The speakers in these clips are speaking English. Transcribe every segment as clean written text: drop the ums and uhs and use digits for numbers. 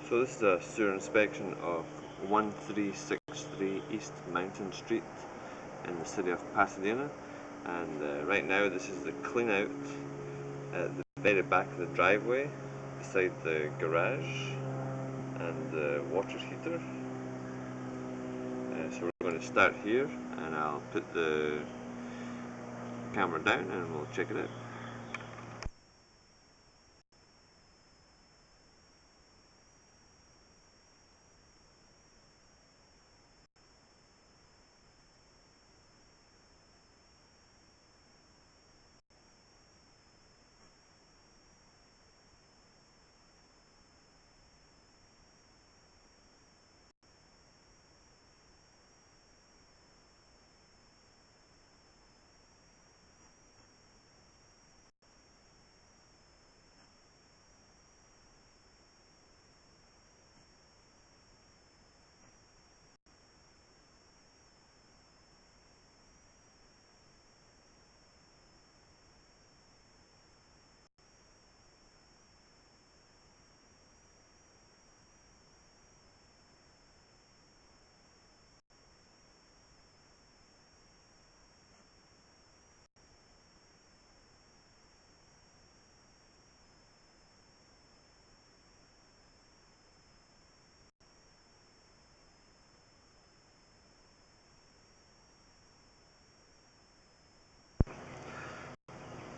So this is a sewer inspection of 1363 East Mountain Street in the city of Pasadena, and right now this is the clean out at the very back of the driveway beside the garage and the water heater. So we're going to start here, and I'll put the camera down and we'll check it out.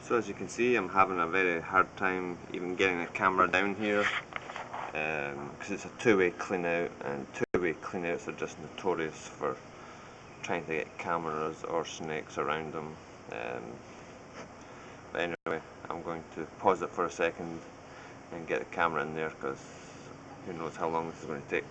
So as you can see, I'm having a very hard time even getting the camera down here because it's a two-way clean out, and two-way clean outs are just notorious for trying to get cameras or snakes around them. But anyway, I'm going to pause it for a second and get the camera in there because who knows how long this is going to take.